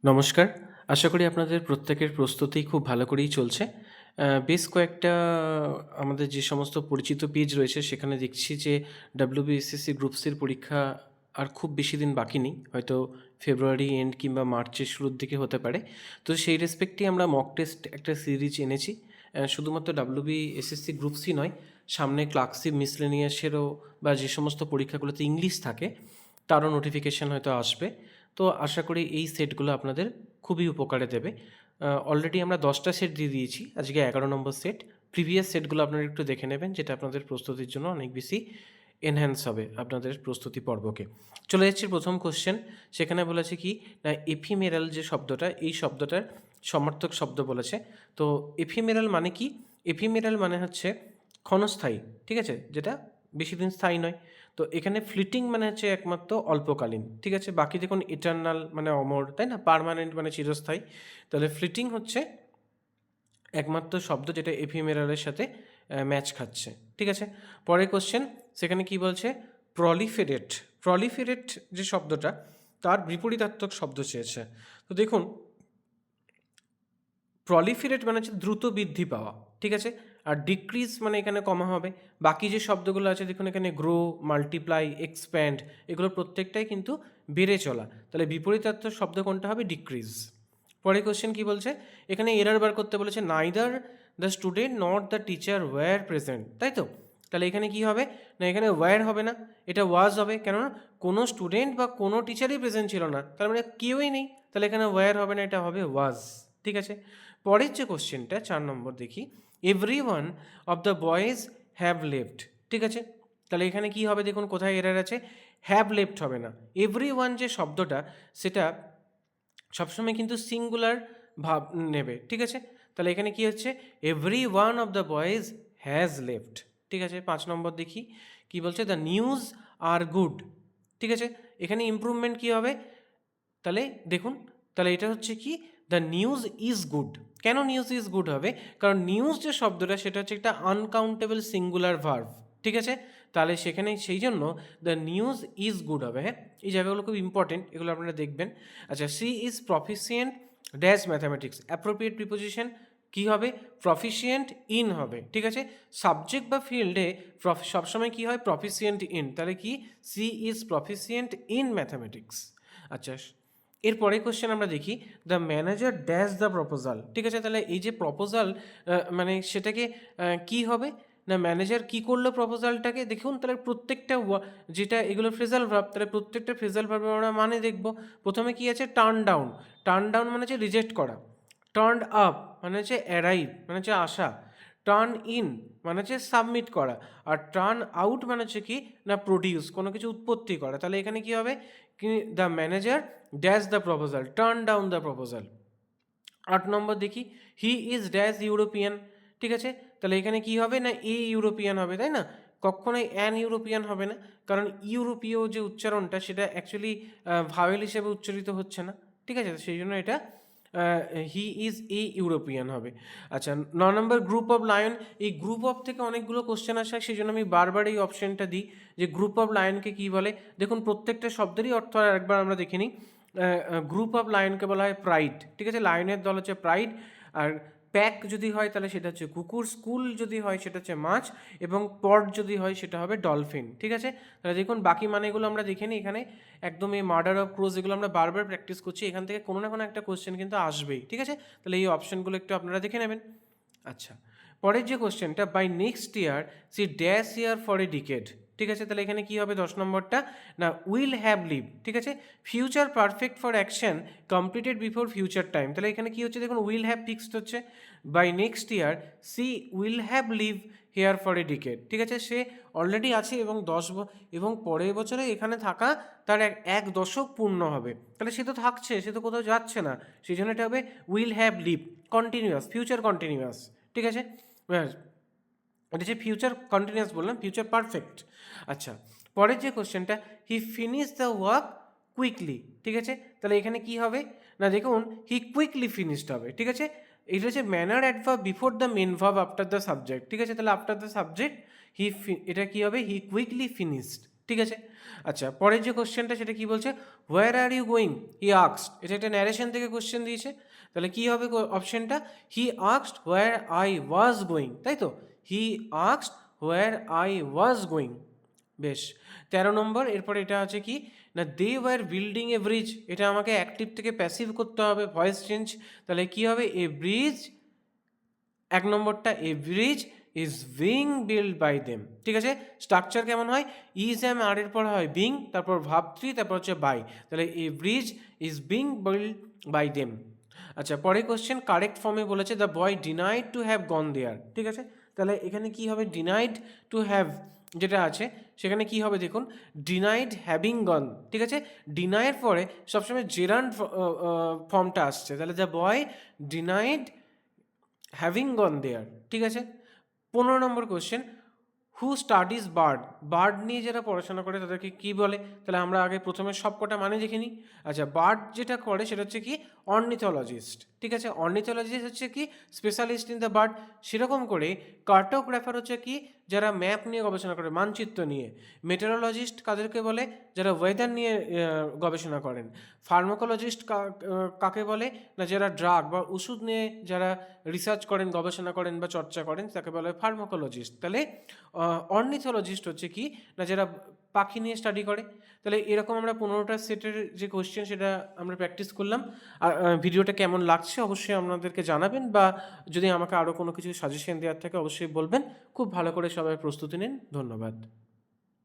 নমস্কার। আশা করি আপনাদের প্রত্যেকের প্রস্তুতি খুব ভালো করেই চলছে। বেশ কয়েকটা আমাদের যে সমস্ত পরিচিত পেজ রয়েছে সেখানে দেখছি যে WBSSC গ্রুপ সির পরীক্ষা আর খুব বেশি দিন বাকি নেই। হয়তো ফেব্রুয়ারি এন্ড কিংবা মার্চের শুরুর দিকে হতে পারে। তো সেই রেসপেক্টেই আমরা মক টেস্ট একটা সিরিজ এনেছি। শুধুমাত্র WBSSC গ্রুপ সি নয়, সামনে ক্লার্কশিপ মিসলেনিয়াসেরও বা যে সমস্ত পরীক্ষাগুলোতে ইংলিশ থাকে তারও নোটিফিকেশান হয়তো আসবে। তো আশা করি এই সেটগুলো আপনাদের খুবই উপকারে দেবে। অলরেডি আমরা 10টা সেট দিয়ে দিয়েছি, আজকে 11 নম্বর সেট। প্রিভিয়াস সেটগুলো আপনারা একটু দেখে নেবেন, যেটা আপনাদের প্রস্তুতির জন্য অনেক বেশি এনহ্যান্স হবে আপনাদের প্রস্তুতি পর্বকে। চলে যাচ্ছি প্রথম কোশ্চেন। সেখানে বলেছে কি না, এফিমেরাল যে শব্দটা, এই শব্দটার সমার্থক শব্দ বলেছে। তো এফিমেরাল মানে কি? এফিমেরাল মানে হচ্ছে ক্ষণস্থায়ী, ঠিক আছে, যেটা বেশি দিন স্থায়ী নয়। তো এখানে ফ্লিটিং মানে হচ্ছে একমাত্র অল্পকালীন, ঠিক আছে। বাকি দেখুন ইটারনাল মানে অমর, তাই না, পার্মানেন্ট মানে চিরস্থায়ী। তাহলে ফ্লিটিং হচ্ছে একমাত্র শব্দ যেটা এফিমেরালের সাথে ম্যাচ খাচ্ছে, ঠিক আছে। পরের কোশ্চেন, সেখানে কি বলছে, প্রলিফেরেট। প্রলিফেরেট যে শব্দটা, তার বিপরীতার্থক শব্দ চেয়েছে। তো দেখুন, প্রলিফেরেট মানে হচ্ছে দ্রুত বৃদ্ধি পাওয়া, ঠিক আছে। আর ডিক্রিজ মানে এখানে কমা হবে। বাকি যে শব্দগুলো আছে দেখুন, এখানে গ্রো, মাল্টিপ্লাই, এক্সপ্যান্ড, এগুলো প্রত্যেকটাই কিন্তু বেড়ে চলা। তাহলে বিপরীতার্থ শব্দ কোনটা হবে? ডিক্রিজ। পরে কোশ্চেন কি বলছে, এখানে এরার বার করতে বলেছে, neither the student not the teacher were present, তাই তো। তাহলে এখানে কি হবে না, এখানে ওয়্যার হবে না, এটা ওয়াজ হবে। কেননা কোনো স্টুডেন্ট বা কোনো টিচারই প্রেজেন্ট ছিল না, তার মানে কেউই নেই। তাহলে এখানে ওয়্যার হবে না, এটা হবে ওয়াজ, ঠিক আছে। পরের যে কোশ্চেনটা 4 নম্বর দেখি, every one of the boys have left, ঠিক আছে। তাহলে এখানে কি হবে, দেখুন কোথায় এরার আছে, হ্যাভ লেফট হবে না। এভরি ওয়ান যে শব্দটা, সেটা সবসময় কিন্তু সিঙ্গুলার ভাব নেবে, ঠিক আছে। তাহলে এখানে কি হচ্ছে, every one of the boys has left, ঠিক আছে। 5 নম্বর দেখি কি বলছে, দ্য নিউজ আর গুড, ঠিক আছে। এখানে ইমপ্রুভমেন্ট কি হবে, তাহলে দেখুন, তাহলে এটা হচ্ছে কি, দ্য নিউজ ইজ গুড। কেন নিউজ ইজ গুড হবে? কারণ নিউজ যে শব্দটা, সেটা হচ্ছে একটা আনকাউন্টেবল সিঙ্গুলার ভার্ভ, ঠিক আছে। তাহলে সেখানে সেই জন্য দ্য নিউজ ইজ গুড হবে। হ্যাঁ, এই জায়গাগুলো খুব ইম্পর্টেন্ট, এগুলো আপনারা দেখবেন। আচ্ছা, she is proficient dash mathematics, appropriate preposition কী হবে? প্রফিসিয়েন্ট ইন হবে, ঠিক আছে। সাবজেক্ট বা ফিল্ডে সবসময় কী হয়? Proficient in. তাহলে কি, she is proficient in mathematics. আচ্ছা, এরপরে কোশ্চেন আমরা দেখি, the manager dash the proposal, ঠিক আছে। তাহলে এই যে প্রপোজাল, মানে সেটাকে কি হবে না, ম্যানেজার কি করলো প্রপোজালটাকে, দেখুন। তাহলে প্রত্যেকটা যেটা এগুলো ফ্রেজাল ভার্ব, তাহলে প্রত্যেকটা ফ্রেজাল ভার্বে আমরা মানে দেখব। প্রথমে কি আছে, টার্ন ডাউন। টার্ন ডাউন মানে হচ্ছে রিজেক্ট করা। টার্ন আপ মানে হচ্ছে অ্যারাইভ, মানে হচ্ছে আসা। টার্ন ইন মানে হচ্ছে সাবমিট করা। আর টার্ন আউট মানে হচ্ছে কি না, প্রডিউস, কোনো কিছু উৎপত্তি করা। তাহলে এখানে কি হবে, কি, the manager dash the proposal, turn down the proposal. 8 নম্বর দেখি, হি ইজ ড্যাশ ইউরোপিয়ান, ঠিক আছে। তাহলে এখানে কি হবে না, এ ইউরোপিয়ান হবে, তাই না। কখনোই অ্যান ইউরোপিয়ান হবে না, কারণ ইউরোপীয় যে উচ্চারণটা, সেটা অ্যাকচুয়ালি ভাওয়েল হিসেবে উচ্চারিত হচ্ছে না, ঠিক আছে। সেই জন্য এটা হি ইজ এ ইউরোপিয়ান হবে। আচ্ছা, 9 নম্বর গ্রুপ অফ লায়ন। এই গ্রুপ অফ থেকে অনেকগুলো কোশ্চেন আসে, সেই জন্য আমি বারবার এই অপশনটা দিই যে গ্রুপ অফ লায়নকে কী বলে। দেখুন, প্রত্যেকটা শব্দেরই অর্থ একবার আমরা দেখে নিই। গ্রুপ অফ লায়নকে বলা হয় প্রাইড, ঠিক আছে। লায়নের দল হচ্ছে প্রাইড। আর প্যাক যদি হয় তাহলে সেটা হচ্ছে কুকুর, স্কুল যদি হয় সেটা হচ্ছে মাছ, এবং পড যদি হয় সেটা হবে ডলফিন, ঠিক আছে। তাহলে দেখুন, বাকি মানেগুলো আমরা দেখে নিই। এখানে একদম এই মার্ডার অফ ক্রোজ, এগুলো আমরা বারবার প্র্যাকটিস করছি, এখান থেকে কোনো না কোনো একটা কোশ্চেন কিন্তু আসবেই, ঠিক আছে। তাহলে এই অপশনগুলো একটু আপনারা দেখে নেবেন। আচ্ছা, পরের যে কোশ্চেনটা, by next year she dash year for a decade, ঠিক আছে। তাহলে এখানে কি হবে 10 নম্বরটা, না উইল হ্যাভ লিভ, ঠিক আছে। Future perfect for action completed before future time. তাহলে এখানে কি হচ্ছে, দেখুন, উইল হ্যাভ ফিক্সড হচ্ছে। By next year she will have live here for a decade, ঠিক আছে। সে অলরেডি আছে এবং এবং পরের বছরে এখানে থাকা তার এক দশক পূর্ণ হবে। তাহলে সে তো থাকছে, সে তো কোথাও যাচ্ছে না, সেই জন্য এটা হবে will have live, continuous, future continuous, ঠিক আছে। এটা হচ্ছে ফিউচার কন্টিনিউয়াস বললাম, ফিউচার পারফেক্ট। আচ্ছা, পরের যে কোশ্চেনটা, he finish the work quickly, ঠিক আছে। তাহলে এখানে কি হবে না, দেখুন, হি কুইকলি ফিনিশড হবে, ঠিক আছে। এটা হচ্ছে manner adverb before the main verb after the subject, ঠিক আছে। তাহলে আফটার দ্য সাবজেক্ট এটা কি হবে, হি কুইকলি ফিনিশড, ঠিক আছে। আচ্ছা, পরের যে কোশ্চেনটা সেটা কি বলছে, where are you going he asked, এটা একটা ন্যারেশন থেকে কোশ্চেন দিয়েছে, তাহলে কি হবে অপশনটা, he asked where I was going, তাই তো, he asked where I was going. বেশ। 13 নম্বর, এরপর এটা আছে কি না, they were building a bridge, এটা আমাকে অ্যাক্টিভ থেকে প্যাসিভ করতে হবে, ভয়েস চেঞ্জ, তাহলে কি হবে, এ ব্রিজ, 1 নম্বরটা, a bridge is being build by them. ঠিক আছে, স্ট্রাকচার কেমন হয়, ইজ এম আর এর পর হয় বিং, তারপর ভাব 3, তারপর হচ্ছে বাই, তাহলে a bridge is being build by them. আচ্ছা, পরের কোশ্চেন কারেক্ট ফর্মে বলেছে the boy denied to have gone there. ঠিক আছে, তাহলে এখানে কি হবে, ডিনাইড টু হ্যাভ যেটা আছে সেখানে কি হবে দেখুন, ডিনাইড হ্যাভিং গন। ঠিক আছে, ডিনাইয়ের পরে সবসময় জেরান্ড ফর্মটা আসছে, তাহলে the boy denied having gone there. ঠিক আছে, 15 number question, who studies bird, bird নিয়ে যারা পড়াশোনা করে তাদেরকে কি বলে, তাহলে আমরা আগে প্রথমে সব কটা মানে দেখে নিই। আচ্ছা, বার্ড যেটা করে সেটা হচ্ছে কি অর্নিথোলজিস্ট। ঠিক আছে, অর্নিথোলজিস্ট হচ্ছে কি স্পেশালিস্ট ইন দ্য বার্ড। সেরকম করে কার্টোগ্রাফার হচ্ছে কি যারা ম্যাপ নিয়ে গবেষণা করে, মানচিত্র নিয়ে। মেটেরোলজিস্ট কাদেরকে বলে, যারা ওয়েদার নিয়ে গবেষণা করেন। ফার্মাকোলজিস্ট কাকে বলে না, যারা ড্রাগ বা ওষুধ নিয়ে যারা রিসার্চ করেন, গবেষণা করেন বা চর্চা করেন, তাকে বলে ফার্মাকোলজিস্ট। তাহলে অর্নিথোলজিস্ট হচ্ছে কি না যারা পাখি নিয়ে স্টাডি করে। তাহলে এরকম আমরা 15টা সেটের যে কোশ্চেন সেটা আমরা প্র্যাকটিস করলাম। আর ভিডিওটা কেমন লাগছে অবশ্যই আপনাদেরকে জানাবেন, বা যদি আমাকে আরও কোনো কিছু সাজেশন দেওয়ার থাকে অবশ্যই বলবেন। খুব ভালো করে সবাই প্রস্তুতি নিন। ধন্যবাদ।